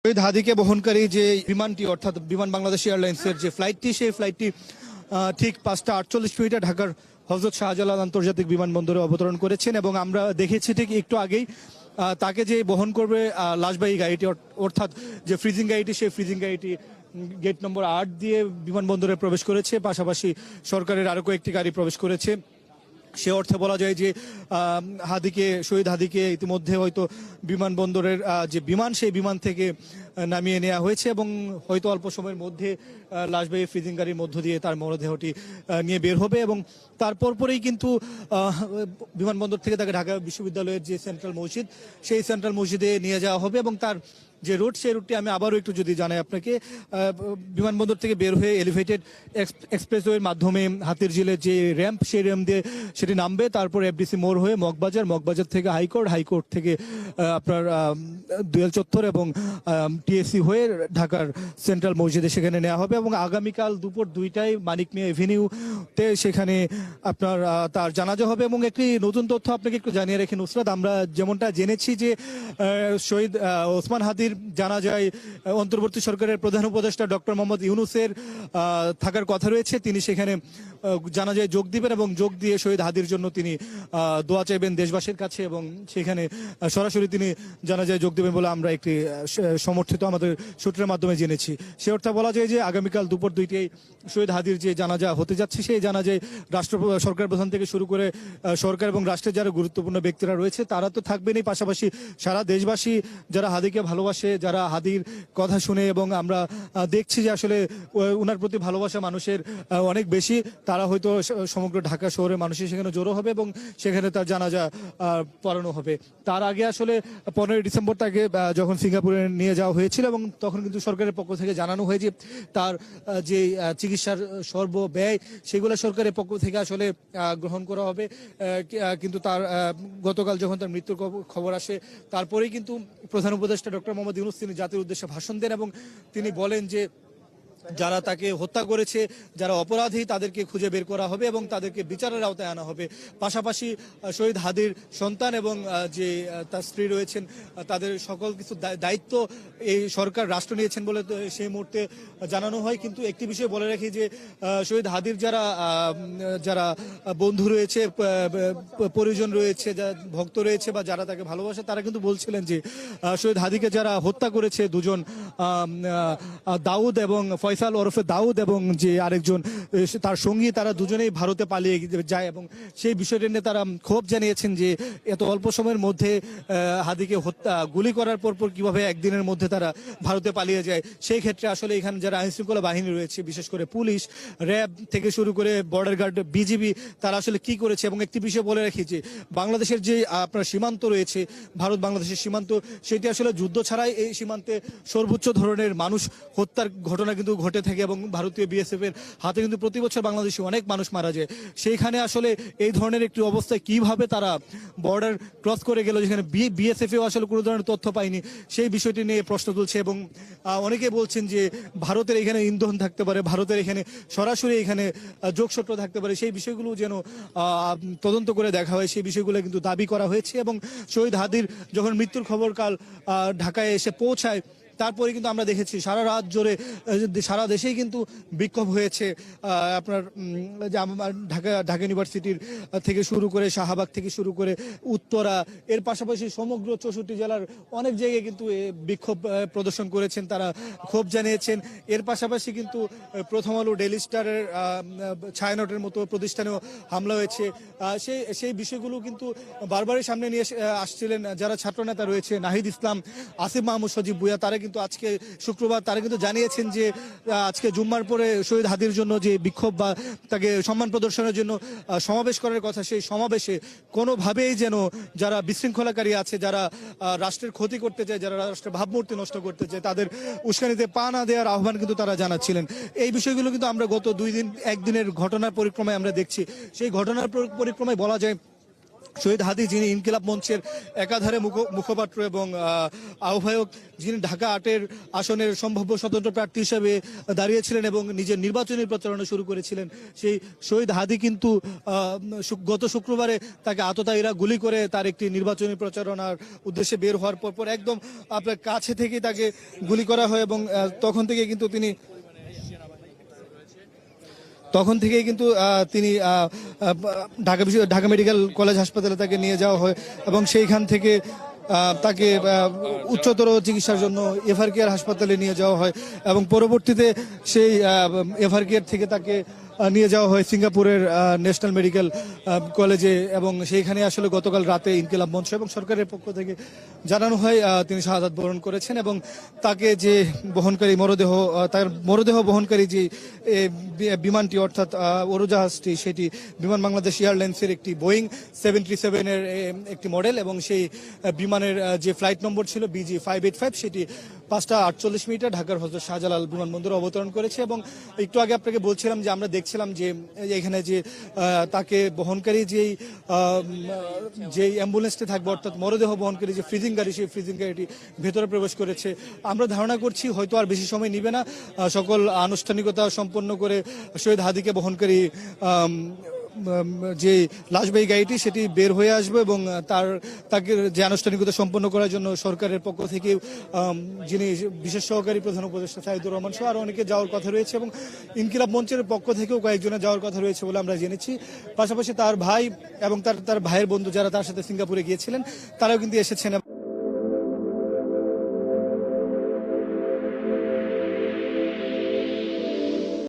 শহীদ হাদিকে বহনকারী যে বিমানটি অর্থাৎ বিমান বাংলাদেশ এয়ারলাইন্সের যে ফ্লাইটটি, সেই ফ্লাইটটি ঠিক 5:48 ঢাকার হযরত শাহজালাল আন্তর্জাতিক বিমানবন্দরে অবতরণ করেছেন এবং আমরা দেখেছি ঠিক একটু আগেই তাকে যে বহন করবে লাশবাহী গাড়িটি অর্থাৎ যে ফ্রিজিং গাড়িটি, সেই ফ্রিজিং গাড়িটি গেট নম্বর 8 দিয়ে বিমানবন্দরে প্রবেশ করেছে। পাশাপাশি সরকারের আরও কয়েকটি গাড়ি প্রবেশ করেছে। সে অর্থে বলা যায় যে শহীদ হাদিকে ইতিমধ্যে হয়তো বিমানবন্দরের যে বিমান, সেই বিমান থেকে নামিয়ে নেওয়া হয়েছে এবং হয়তো অল্প সময়ের মধ্যে লাশবাহী ফ্রিজিং গাড়ির মধ্য দিয়ে তার মরদেহটি নিয়ে বের হবে এবং তারপর পরেই কিন্তু বিমানবন্দর থেকে তাকে ঢাকা বিশ্ববিদ্যালয়ের যে সেন্ট্রাল মসজিদ, সেই সেন্ট্রাল মসজিদে নিয়ে যাওয়া হবে এবং তার যে রুট, সেই রুটটি আমি আবারও একটু যদি জানাই আপনাকে, বিমানবন্দর থেকে বের হয়ে এলিভেটেড এক্সপ্রেসওয়ের মাধ্যমে হাতিরঝিলের যে র্যাম্প, সেই র্যাম্প দিয়ে সেটি নামবে। তারপর এফডিসি মোড় হয়ে মগবাজার থেকে হাইকোর্ট থেকে আপনার দুয়েল চত্বর এবং টিএসসি হয়ে ঢাকার সেন্ট্রাল মসজিদে সেখানে নেওয়া হবে এবং আগামীকাল দুপুর 2টায় মানিক মিয়া এভিনিউতে সেখানে আপনার তার জানাজা হবে। এবং একটি নতুন তথ্য আপনাকে একটু জানিয়ে রেখে নুসরাত, আমরা যেমনটা জেনেছি যে শহীদ ওসমান হাদির জানাজায় অন্তর্বর্তী সরকারের প্রধান উপদেষ্টা ডক্টর মোহাম্মদ ইউনূসের থাকার কথা রয়েছে। তিনি সেখানে জানাজায় যোগ দিবেন এবং যোগ দিয়ে শহীদ হাদির জন্য তিনি দোয়া চাইবেন দেশবাসীর কাছে এবং সেখানে সরাসরি তিনি জানাজায় যোগ দেবেন বলে আমরা একটি সমর্থিত আমাদের সূত্রের মাধ্যমে জেনেছি। সে অর্থে বলা যায় যে আগামীকাল দুপুর 2টায় শহীদ হাদির যে জানাজা হতে যাচ্ছে, সেই জানাজায় সরকার প্রধান থেকে শুরু করে সরকার এবং রাষ্ট্রের যারা গুরুত্বপূর্ণ ব্যক্তিরা রয়েছে তারা তো থাকবেনই, পাশাপাশি সারা দেশবাসী যারা হাদিকে ভালোবাসে, যারা হাদির কথা শুনে এবং আমরা দেখছি যে আসলে ওনার প্রতি ভালোবাসা মানুষের অনেক বেশি, তারা হয়তো সমগ্র ঢাকা শহরের মানুষের সেখানে জড়ো হবে এবং সেখানে তার জানাজা পড়ানো হবে। তার আগে আসলে 15ই ডিসেম্বর তাকে যখন সিঙ্গাপুরে নিয়ে যাওয়া হয়েছিল এবং তখন কিন্তু সরকারের পক্ষ থেকে জানানো হয় যে তার যে চিকিৎসার সর্বব্যয় সেগুলো সরকারের পক্ষ থেকে আসলে গ্রহণ করা হবে। কিন্তু তার গতকাল যখন তার মৃত্যুর খবর আসে, তারপরেই কিন্তু প্রধান উপদেষ্টা ডক্টর মোহাম্মদ ইউনূস তিনি জাতির উদ্দেশ্যে ভাষণ দেন এবং তিনি বলেন যে যারা তাকে হত্যা করেছে, যারা অপরাধী, তাদেরকে খুঁজে বের করা হবে এবং তাদেরকে বিচারের আওতায় আনা হবে। পাশাপাশি শহীদ হাদির সন্তান এবং যে তার স্ত্রী রয়েছেন, তাদের সকল কিছু দায়িত্ব এই সরকার রাষ্ট্র নিয়েছেন বলে সেই মুহূর্তে জানানো হয়। কিন্তু একটি বিষয় বলে রাখি যে শহীদ হাদির যারা বন্ধু রয়েছে, পরিজন রয়েছে, ভক্ত রয়েছে বা যারা তাকে ভালোবাসে, তারা কিন্তু বলছিলেন যে শহীদ হাদিকে যারা হত্যা করেছে, দুজন দাউদ এবং ফয়সাল ওরফে দাউদ এবং যে আরেকজন তার সঙ্গী, তারা দুজনেই ভারতে পালিয়ে যায় এবং সেই বিষয়টি নিয়ে তারা ক্ষোভ জানিয়েছেন যে এত অল্প সময়ের মধ্যে হাদিকে গুলি করার পর কিভাবে একদিনের মধ্যে তারা ভারতে পালিয়ে যায়। সেই ক্ষেত্রে আসলে এখানে যারা আইনশৃঙ্খলা বাহিনী রয়েছে, বিশেষ করে পুলিশ, র্যাব থেকে শুরু করে বর্ডার গার্ড, বিজিবি, তারা আসলে কি করেছে। এবং একটি বিষয় বলে রাখি যে বাংলাদেশের যে আপনার সীমান্ত রয়েছে, ভারত বাংলাদেশের সীমান্ত, সেটি আসলে যুদ্ধ ছাড়াই এই সীমান্তে সর্বোচ্চ ধরনের মানুষ হত্যার ঘটনা কিন্তু ঘটে থাকে এবং ভারতীয় বিএসএফ এর হাতে কিন্তু প্রতি বছর বাংলাদেশে অনেক মানুষ মারা যায়। সেইখানে আসলে এই ধরনের একটি অবস্থায় কিভাবে তারা বর্ডার ক্রস করে গেল, যেখানে বিএসএফ এও আসলে কোনো ধরনের তথ্য পায়নি, সেই বিষয়টি নিয়ে প্রশ্ন তুলছে এবং অনেকে বলছেন যে ভারতের এখানে ইন্ধন থাকতে পারে, ভারতের এখানে সরাসরি এখানে যোগসূত্র থাকতে পারে। সেই বিষয়গুলো যেন তদন্ত করে দেখা হয়, সেই বিষয়গুলো কিন্তু দাবি করা হয়েছে। এবং শহীদ হাদির যখন মৃত্যুর খবর কাল ঢাকায় এসে পৌঁছায়, তারপরে কিন্তু আমরা দেখেছি সারা রাত জোরে সারা দেশেই কিন্তু বিক্ষোভ হয়েছে। আপনার ঢাকা ইউনিভার্সিটির থেকে শুরু করে শাহবাগ থেকে শুরু করে উত্তরা, এর পাশাপাশি সমগ্র 64 জেলার অনেক জায়গায় কিন্তু বিক্ষোভ প্রদর্শন করেছেন, তারা ক্ষোভ জানিয়েছেন। এর পাশাপাশি কিন্তু প্রথম আলো, ডেইলি স্টারের ছায়ানটের মতো প্রতিষ্ঠানেও হামলা হয়েছে। সেই বিষয়গুলো কিন্তু বারবারই সামনে নিয়ে আসছিলেন যারা ছাত্রনেতা রয়েছে, নাহিদ ইসলাম, আসিফ মাহমুদ, সজীব ভুঁইয়া, তারা কিন্তু আজকে শুক্রবার তারা কিন্তু জানিয়েছেন যে আজকে জুম্মার পরে শহীদ হাদির জন্য যে বিক্ষোভ বা তাকে সম্মান প্রদর্শনের জন্য সমাবেশ করার কথা, সেই সমাবেশে কোনোভাবেই যেন যারা বিশৃঙ্খলাকারী আছে, যারা রাষ্ট্রের ক্ষতি করতে চায়, যারা রাষ্ট্রের ভাবমূর্তি নষ্ট করতে চায়, তাদের উস্কানিতে পা না দেওয়ার আহ্বান কিন্তু তারা জানাচ্ছিলেন। এই বিষয়গুলো কিন্তু আমরা গত 2 দিন, একদিনের ঘটনার পরিক্রমায় আমরা দেখছি। সেই ঘটনার পরিক্রমায় বলা যায় শহীদ হাদি, যিনি ইনকিলাব মঞ্চের একাধারে মুখপাত্র এবং আহ্বায়ক, যিনি ঢাকা ৮-এর আসনের সম্ভাব্য স্বতন্ত্র প্রার্থী হিসেবে দাঁড়িয়েছিলেন এবং নিজের নির্বাচনী প্রচারণা শুরু করেছিলেন, সেই শহীদ হাদি কিন্তু গত শুক্রবারে তাকে আততায়ীরা গুলি করে তার একটি নির্বাচনী প্রচারণার উদ্দেশ্যে বের হওয়ার পর একদম আপনার কাছে থেকেই তাকে গুলি করা হয় এবং তখন থেকেই কিন্তু তিনি ঢাকা মেডিকেল কলেজ হাসপাতালে তাকে নিয়ে যাওয়া হয় এবং সেইখান থেকে তাকে উচ্চতর চিকিৎসার জন্য এভার কেয়ার হাসপাতালে নিয়ে যাওয়া হয় এবং পরবর্তীতে সেই এভার কেয়ার থেকে তাকে নিয়ে যাওয়া হয় সিঙ্গাপুরের ন্যাশনাল মেডিকেল কলেজে এবং সেইখানে আসলে গতকাল রাতে ইনকিলাব মঞ্চ এবং সরকারের পক্ষ থেকে জানানো হয় তিনি শাহাদাত বরণ করেছেন এবং তাকে যে বহনকারী তার মরদেহ বহনকারী যে বিমানটি অর্থাৎ উড়োজাহাজটি, সেটি বিমান বাংলাদেশ এয়ারলাইন্সের একটি বোয়িং 737-এর একটি মডেল এবং সেই বিমানের যে ফ্লাইট নম্বর ছিল BG585, সেটি 5:48 ঢাকার হযরত শাহজালাল বিমানবন্দরে অবতরণ করেছে। এবং একটু আগে আপনাকে বলছিলাম যে আমরা দেখছিলাম যে এখানে যে তাকে বহনকারী যে অ্যাম্বুলেন্সটি থাকবে অর্থাৎ মরদেহ বহনকারী যে ফ্রিজিং গাড়ি, সেই ফ্রিজিং গাড়িটি ভেতরে প্রবেশ করেছে। আমরা ধারণা করছি হয়তো আর বেশি সময় নিবে না, সকল আনুষ্ঠানিকতা সম্পন্ন করে শহীদ হাদিকে বহনকারী যে লাশবাহী গাড়িটি সেটি বের হয়ে আসবে এবং তাকে যে আনুষ্ঠানিকতা সম্পন্ন করার জন্য সরকারের পক্ষ থেকে যিনি বিশেষ সহকারী প্রধান উপদেষ্টা সাইদুর রহমান সহ আরো অনেকে যাওয়ার কথা রয়েছে এবং ইনকিলাব মঞ্চের পক্ষ থেকেও কয়েকজনের যাওয়ার কথা রয়েছে বলে আমরা জেনেছি। পাশাপাশি তার ভাই এবং তার ভাইয়ের বন্ধু যারা তার সাথে সিঙ্গাপুরে গিয়েছিলেন, তারাও কিন্তু এসেছেন।